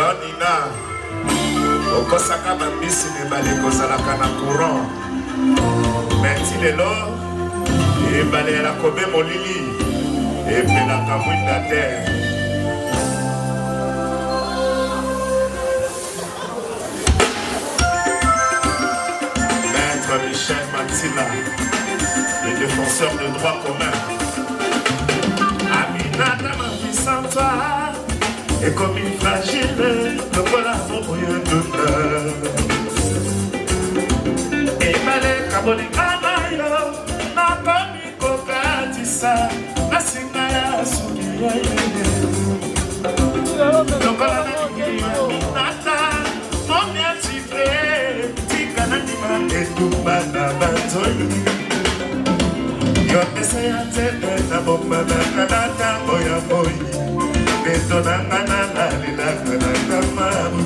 Nina okosaka bambisi mibale kozalaka na courant meti lelo ebale ya kobe molili epelaka mwinda te. Maître Michel Matila, le défenseur de droit commun. Aminata ma vie sans toi et comme une fragile, le voilà mon moyen d'honneur. Et malé kabolingana yo, na komi kokatisa, na singa ya sukiya yene. Lokola na likia minata, momi a chifre, tika na nima etumba na banzoi. Yo pese ya tete na bomba na kanata moya moyi. Betonangana na lilaka na kamabu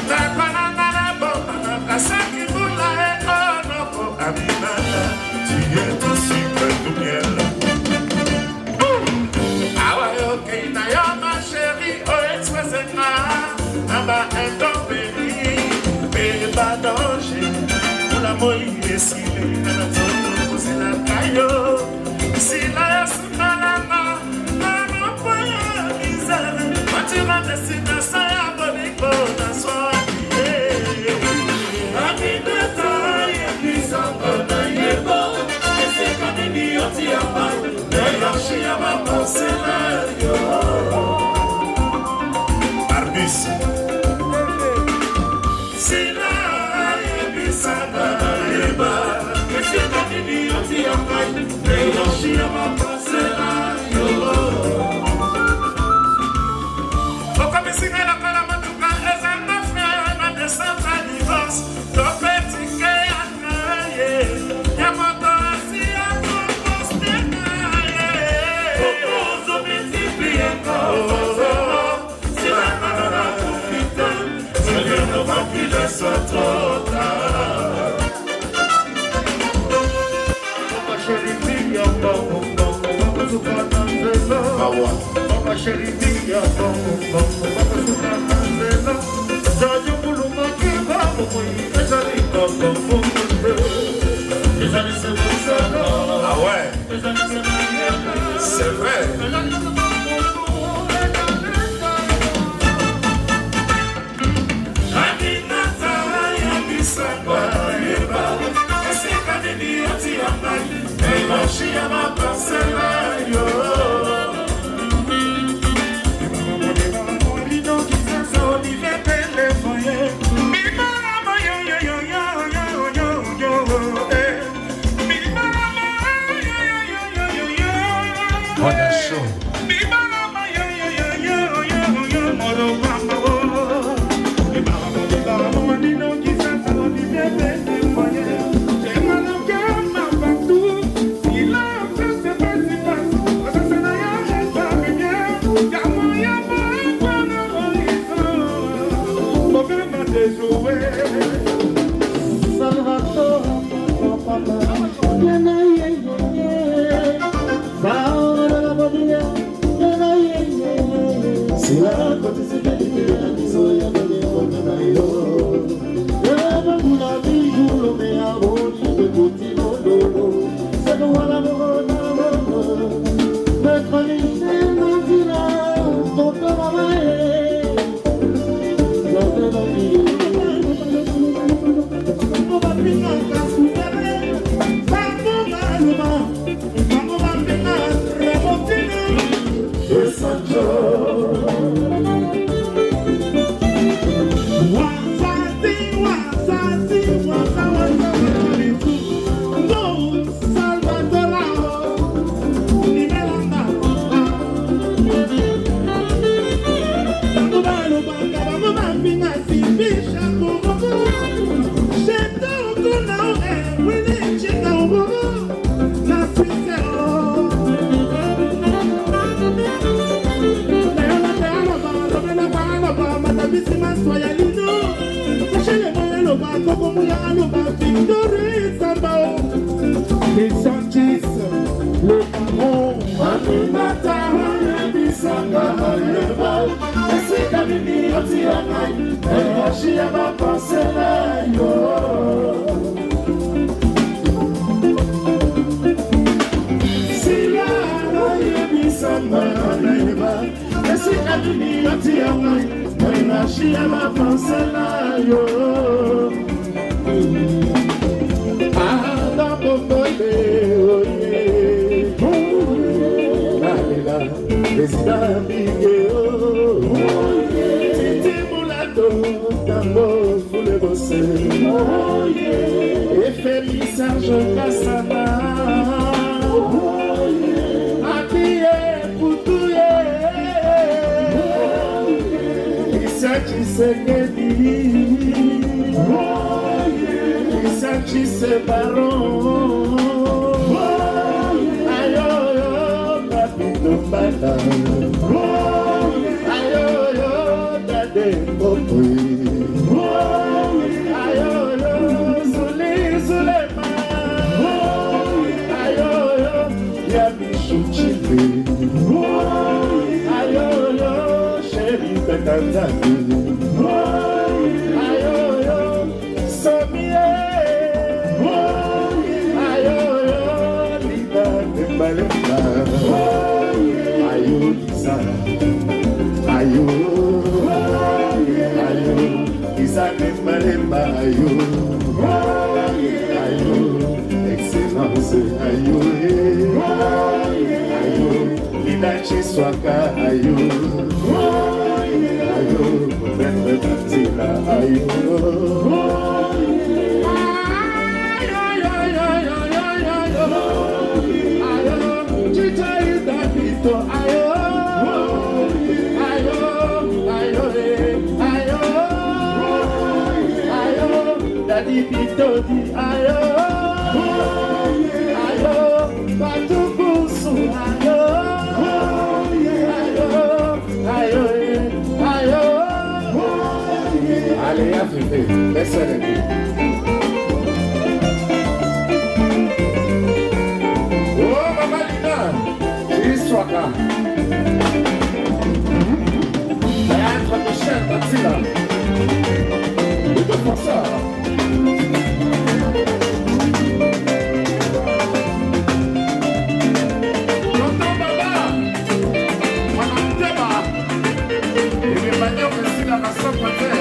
Nakonangana bomba na kasaki bula e onoko Aminata, tu es tout sucre du miel. Awa yo keina yo ma chérie, o expresena Naba endomberi, beba danger Mula moi esile, nana toto kusila kayo Sila ya sunalama destination ya boniko na soki Aminata yekisanga na yebo eseka nini yoti ya manu na yashi ya maponsela yo Arbus Sila yekisanga na yeba eseka nini yoti ya manu na yashi ya maponsela yo Singa la matuka ezanga frère na descendre divorce to petit que ya naye ya motosi ya postena proposo multiplier si la manana profite Seigneur ne va plus laisser trop tard ma chérie mia Mama chérie mia Jaja muluma kiba moi ezali koko ezali c'est ah ouais c'est vrai Aminata ya bisangwa eba eseka nini oti ya mai elashi ya mapasela yo Aminata, l'énergie à ma pensée là, yo. Si la noye bisama na yeba, esi kadini yoti amai, l'énergie à ma pensée là, yo. Ada bomboye, oye, la la, président Miguel. Tango foule bosse, et Félix Serge Kassana, habillé pour tout, il s'agit c'est il s'agit c'est baron, ayo yo, papito bata, ayo yo, dade popoi. Ayo, somie, ayo, lida de balemba, ayo, lisa, ayo, lisa de balemba, ayo, excellence, ayo, lida chiswaka, ayo. Ayo, ayo, allez, Afrique, laissez-les. Oh, Maman Lina, j'y sois là. Maître Michel Batila. Où te font ça? Tonton Baba, Madame Deba, et les manières de Sina Rasson Pater.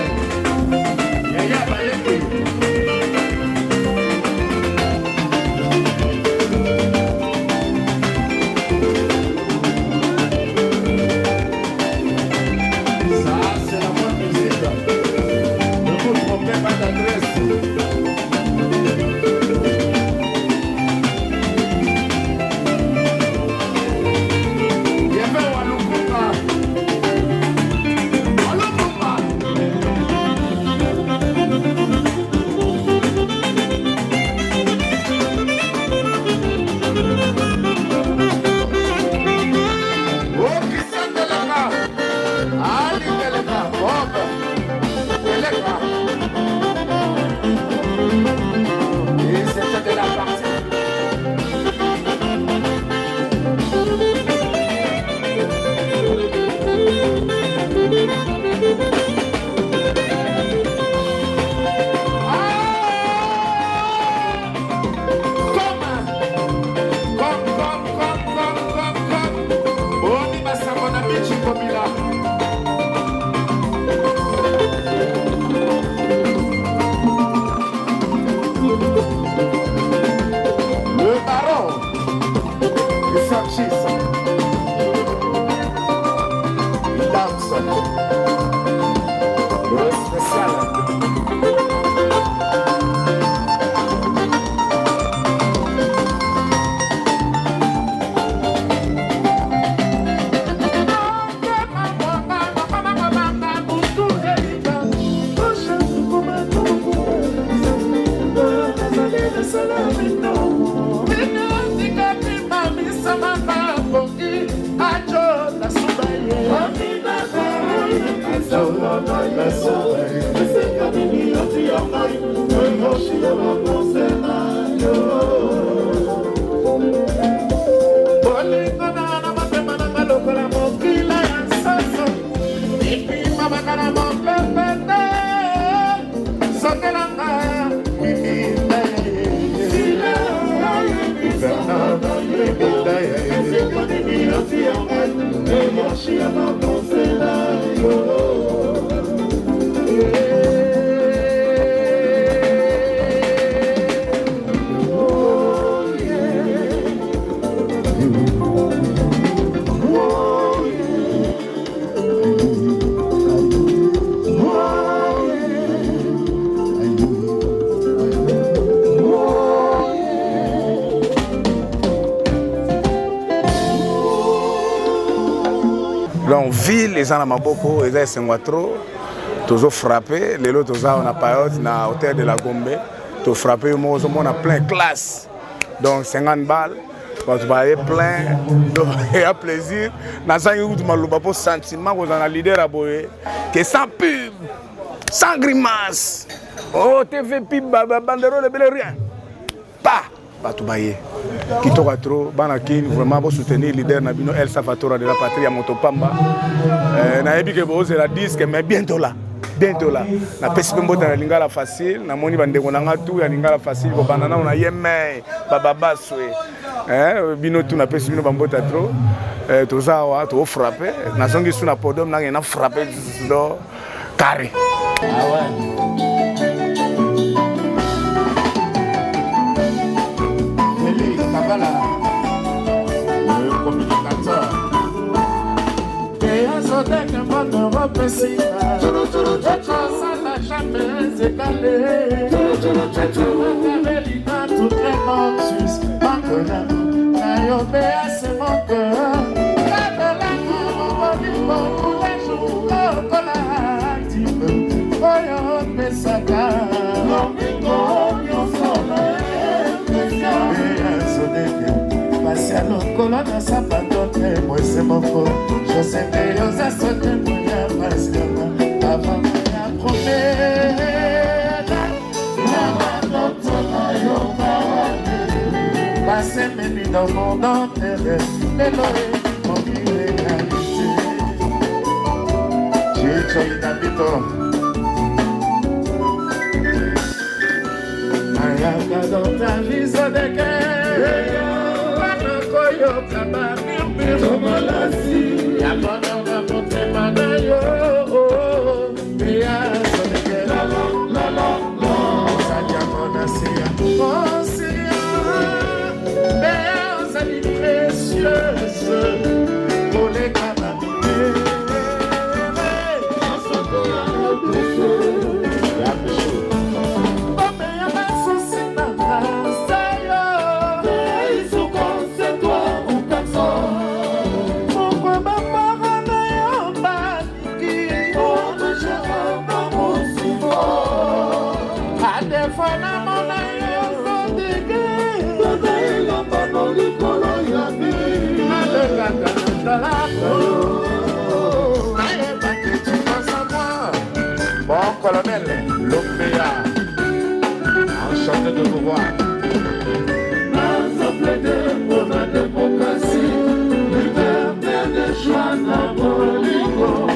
Donc, ville, les gens à Maboko, les gens à trop, toujours frappé. Les autres, on a période, na hôtel de la Gombe, tout frappé, on a plein de classes. Donc, 50 balles, tu vas aller plein, donc, il y a plaisir. Dans un sentiment qu'on a leader à Boye, que sans pub, sans grimace, oh, TV pub, banderole, rien. Pas, pas tout bailler. Qui t'aura trop, Banakin, vraiment pour soutenir le leader Nabino El Salvatore de la patrie à Motopamba. Naebi que vous la disque, mais bientôt là. Bientôt là. Na pesi mbo ta lingala facile, na moni bande konanga tout ya lingala facile ko banana on a yeme baba baswe. Bino tout na pesi bino bambota trop. To za wa to frapper, na songi suna podium na frapper do carré. Ah ouais. Le communicateur et un soldat que mon Europe est ça n'a jamais égalé. Toutes les banques suisses, c'est mon cœur. Moi c'est mon faux, je sais que vous avez sauté pour y passer avant de promettre. Passer mes nuits dans mon intérêt, les lois mon illégalité. J'ai choisi d'habiter. Ayaka dans ta vie, ça dégueule. Bon colonel, l'OPA, enchanté de vous voir. Nous avons plaidé pour la démocratie, liberté de choix dans vos ligos.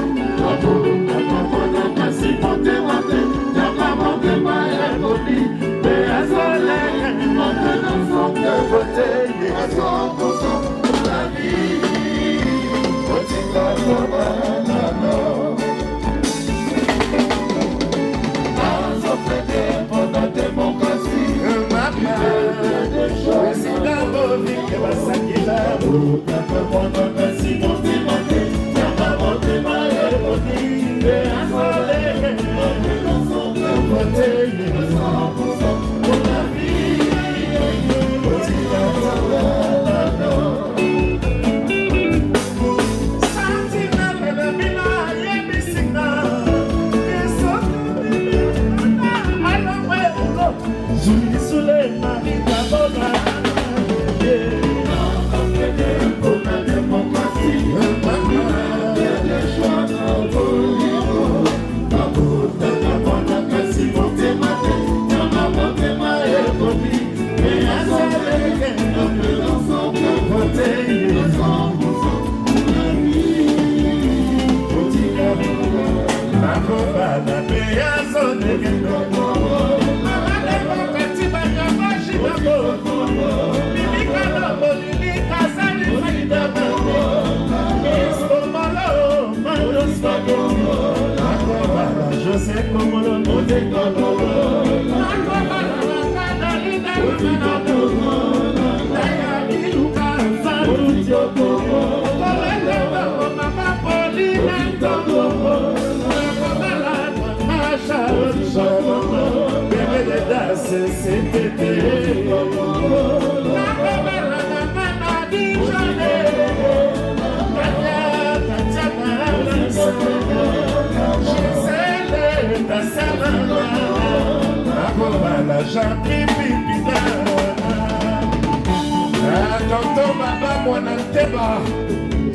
Tonton Baba Mwananteba,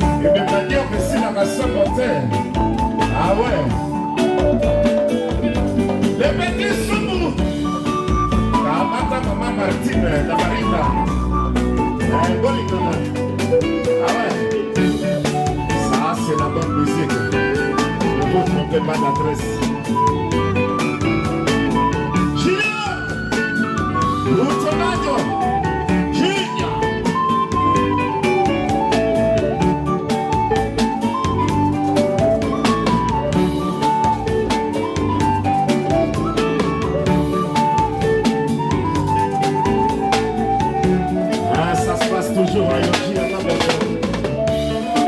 il me m'a dit que c'est la raison mortelle. Ah ouais. Le petit Soumou, la maman Martine, la Marina. Ah ouais. Ça, c'est la bonne musique. Ne vous trompez pas d'adresse. Junior, Lutonadio, Junior. Toujours à Yoshi à la maison.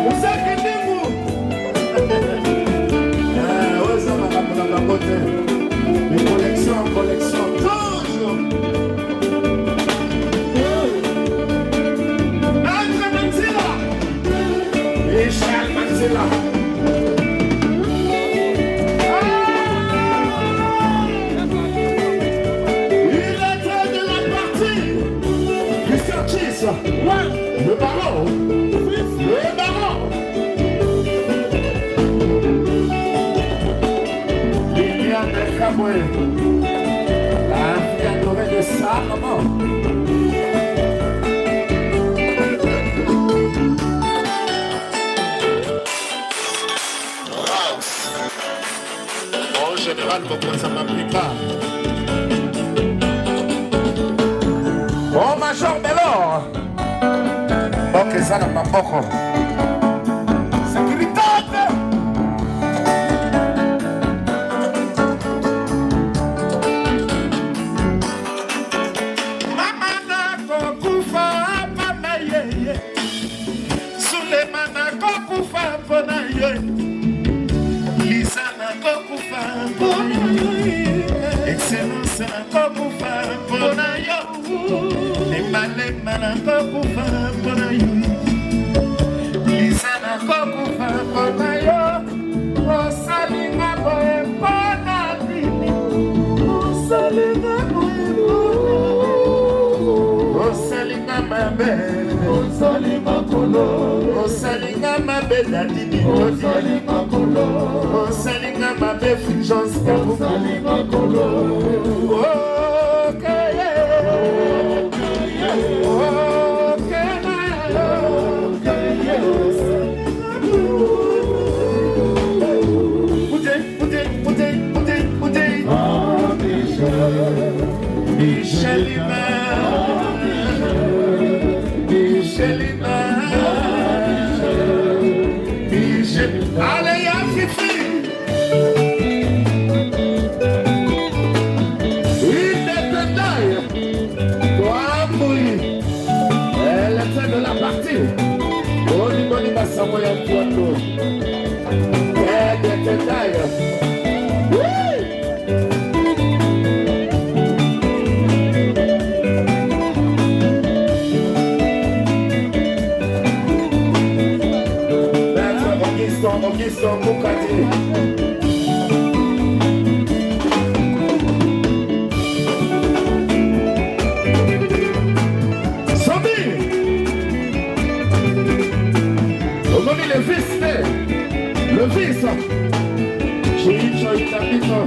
Vous inquiétez-vous. Ouais, ça va la beauté. Les collections, toujours. Andre Mansilla. Michel Mansilla. Le baron, Liliane Kaboué, la fille adorée de sa maman. En général, pourquoi ça m'applique pas? Oh, Major Bellor. Ok, ça n'a pas beaucoup. Sécurité! Mama na kokufa, mama yeye. Sulemana kokufa, pona ye. Lisa na kokufa, pona ye. Excellence na kokufa, pona yo. Lema na kokufa, pona yo. Lisa na kokufa, pona yo. Osalinga boye pona bini. Osalinga boye pona. Osalinga mabe. Osalinga kolo. Osalinga mabe dadini. Osalinga kolo. Osalinga mabe fulgence kabuku. Osalinga kolo. Okay. Michelina, allez, y'a Fifi. Une détail, toi, Moui, elle était de la partie. On y va y passer moi un photo. Et des détails. Augusto Mukati. Sobi. Aujourd'hui le fils, le fils. Chicho Itapito.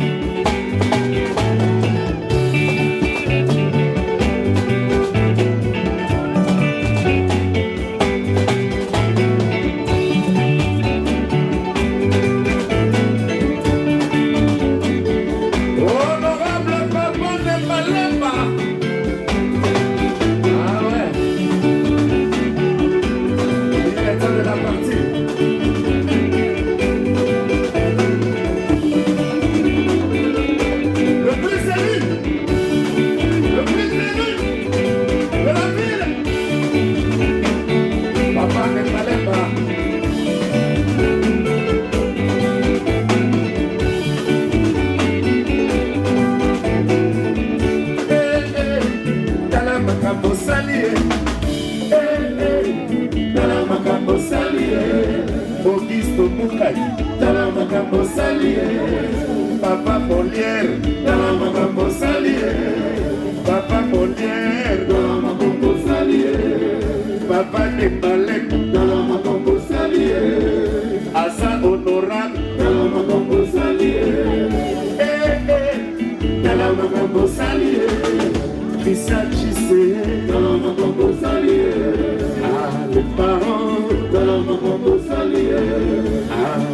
Papa Molière, dans la maman salier. Papa Molière, dans la maman salier. Papa Dembalek, dans la maman salier. Asa honorable, dans la maman salier. Dans la maman salier. Christian Chissé, dans la maman salier. Les parents, dans la maman salier.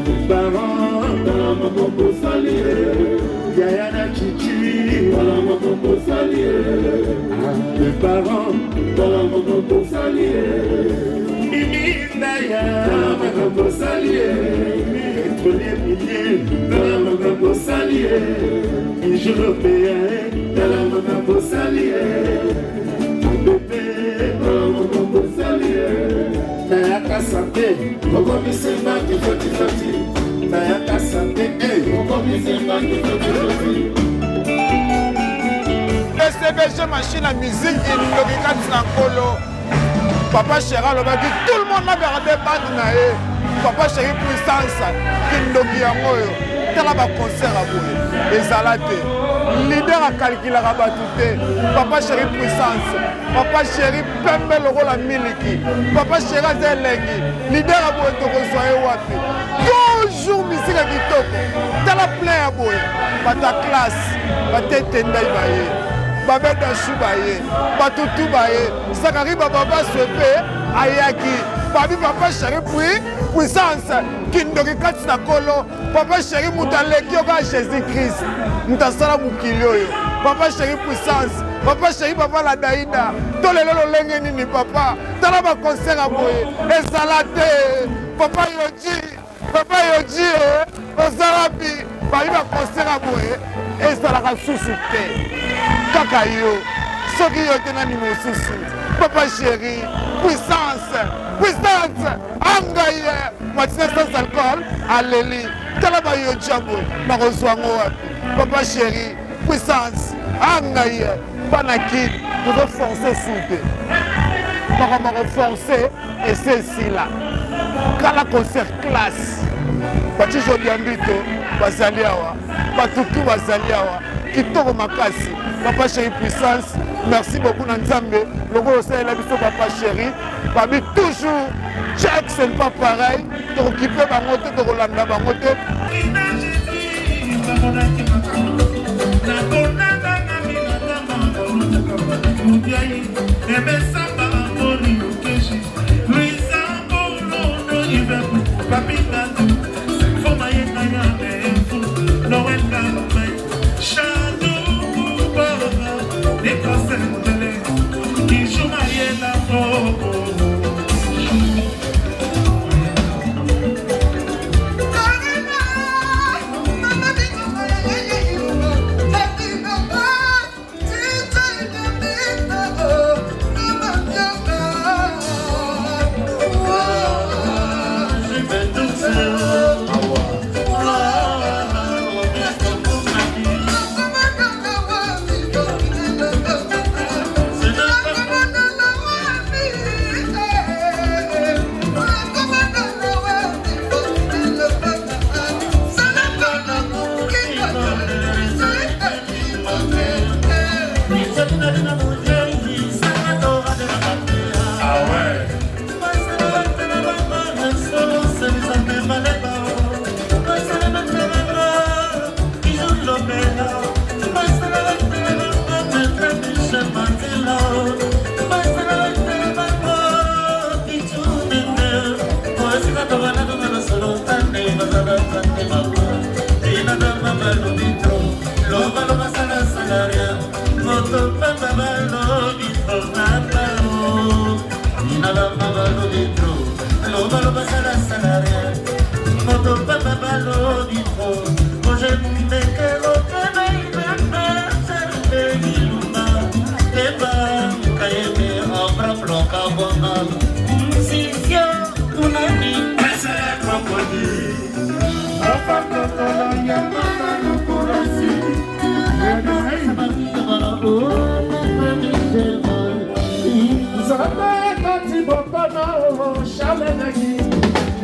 Les parents, dans la maman salier. Yayana Chichi, dans la maman salier. Les parents, dans la maman salier. Mimi Naya, dans la maman salier. Pétrolier millier, dans la maman salier. Bijou européen, dans la maman salier. Bébé, dans la maman salier. Nayaka santé, Koko Misemba qui foti. Nayaka santé, Koko Misemba qui foti. SBG machine à musique et Logika Tinankolo. Papa Chéra le dit tout le monde a regardé bande nae. Papa Chéri puissance qui ndoki yango. Tala ba concert à boye. Ezalate. Leader à calculer à batute. Papa Chéri puissance. Papa Chéri pembe le rôle à miliki. Papa Chéri zelengi. Leader à boye toko soye wapi. Toujours musique à kitoko. Tala plein à boye. Bata classe. Bata tendai baye. Babeda Choubaye, Batutu Baye, Zakari Baba Swepe, Ayaki, Babi Papa Chéri puissance, Kindoki Katsina Kolo, Papa Chéri Moutaleki Yoga Jésus-Christ, Moutasala Moukilio, Papa Chéri puissance, Papa Chéri Papa la Daïda, Tolelo Lengeni Papa, Talaba concert à Boye, Esalate, Papa Yoji, Ozarabi, Babi concert à Boye, Esalaka Sousouté. Kakayo, Soki Yotena Nimosusu, Papa Chéri, puissance, Angaye, Matina sans alcool, Aleli, Kalaba Yojabo, Marozwango, Papa Chéri, puissance, Angaye, Panakid, nous devons forcer souper. Nous devons forcer et c'est ici là. Quand la concert classe, Bati Jodiambito, Bazaliawa, Batutu Bazaliawa, Kitoko Makasi. Papa Chéri puissance, merci beaucoup Nanzambe. Le gros c'est la mission Papa Chéri. Babi toujours, check c'est pas pareil. Tu occupes ma moto, tu roules ma moto.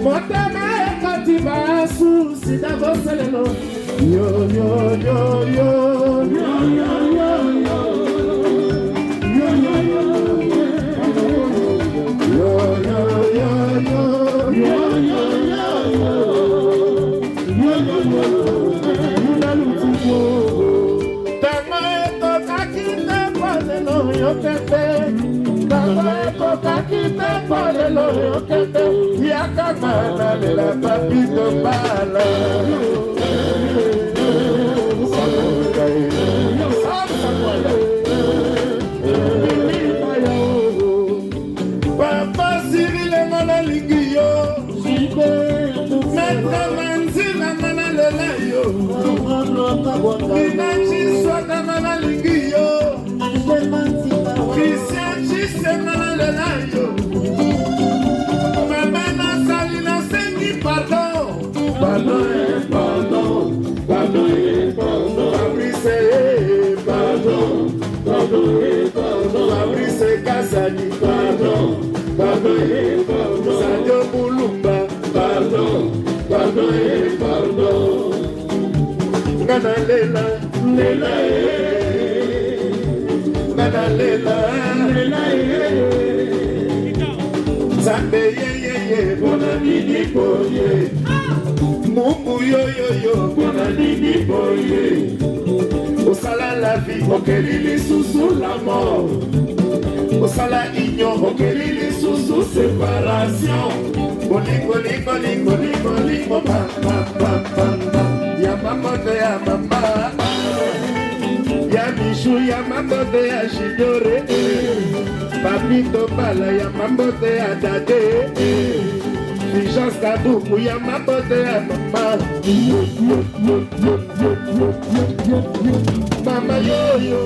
Motema katiba su sida boselelo. Yo yo yo yo yo yo yo yo. Yo yo yo yo yo yo yo yo yo yo. Tama eto kakite polelo yo kete. Tama eto kakite polelo yo kete. Yakamana de la papito bala. Papa Cyril Mala Lingio, Maître Manzila Mala Lelayo, Minachi Swaka Mala Lingio, Christian Chise Mala Lelayo, Mamana Salina Sengi pardon, pardon et pardon, pardon et pardon, Fabrice pardon, pardon et pardon, Fabrice Kazani pardon, pardon et pardon, Sadio Boulumba pardon, pardon et pardon, Nana Lela, Lela Nana Lela, Lela Zambe ye ye ye, bonanini boye, Mumbu yo yo yo, bonanini boye. Au sala la vie, okelili sous la mort. Au sala ignon, okelili sous séparation. Bolingo lingo lingo lingo lingo pam pam pam pam pam. Ya mama de ya mama, ya Michou ya mama de ya Jidore. Papito bala ya mama de ya Dade. Vigence Kabuku ya mama de ya mama. Mama yo yo.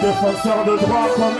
Défenseur de droit quand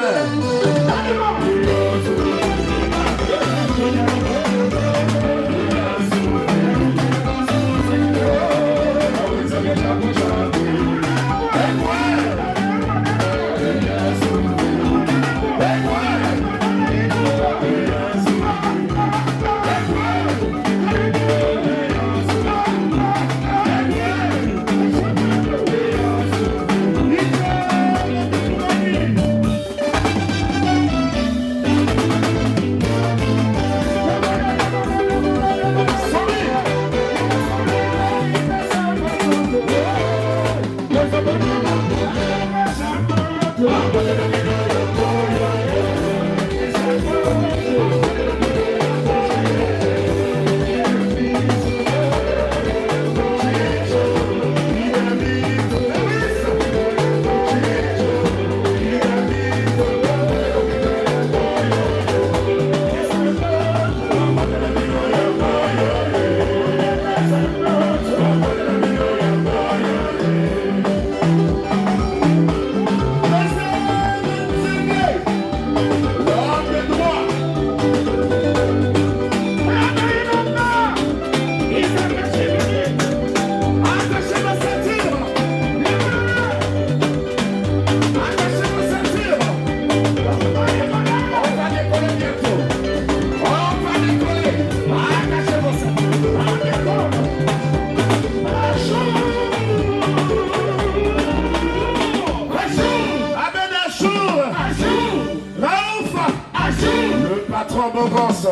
Patron bon gosse.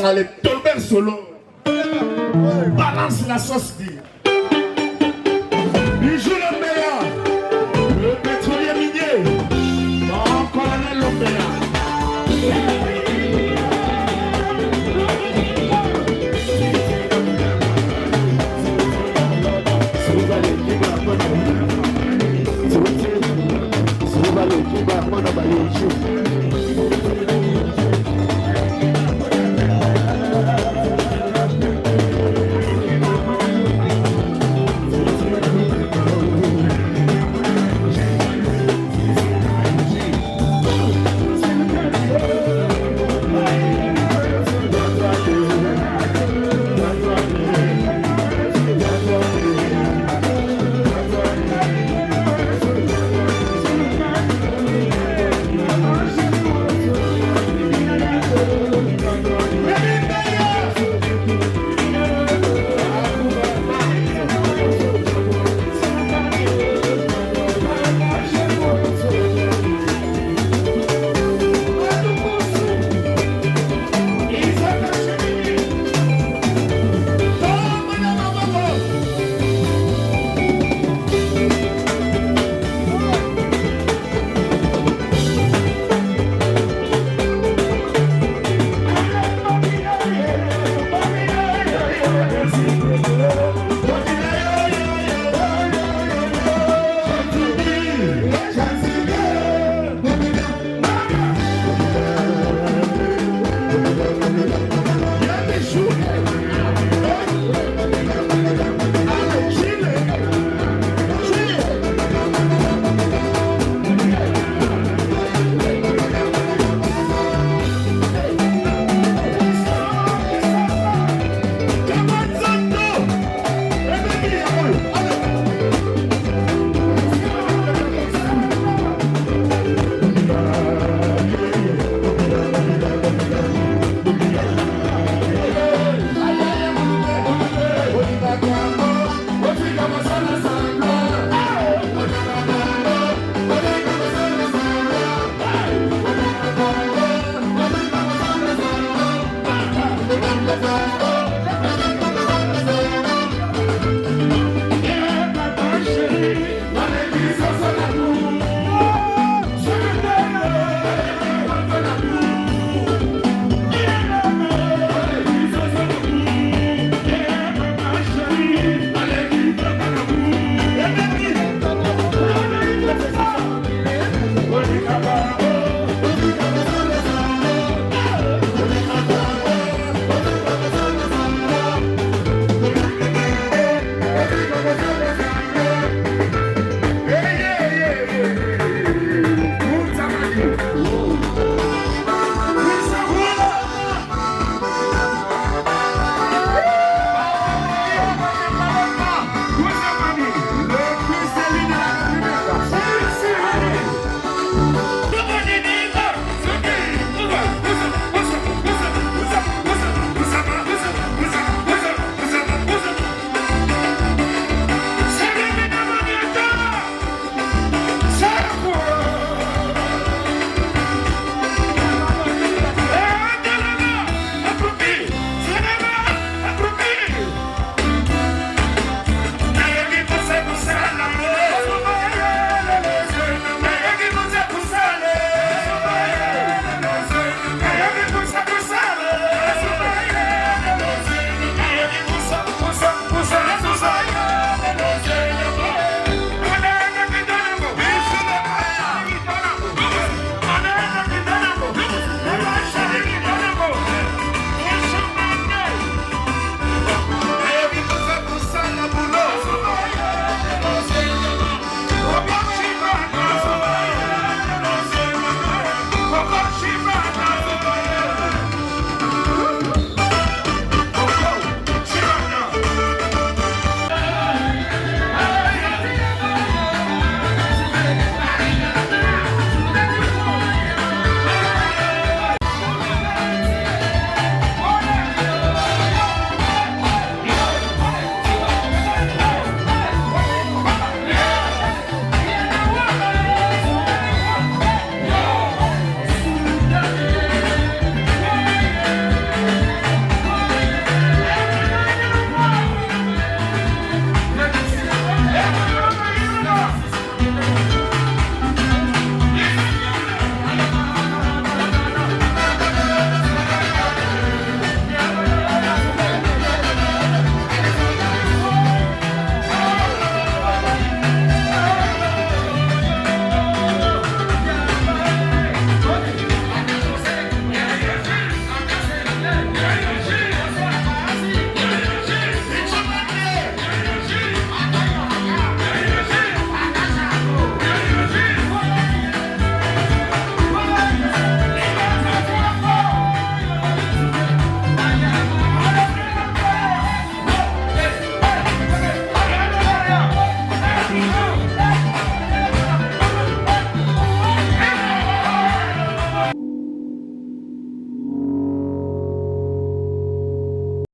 Allez, Tolbert solo. Balance la sauce dit. Bijou Lombea, le pétrolier minier. Mon colonel Lombea. Souvez-vous,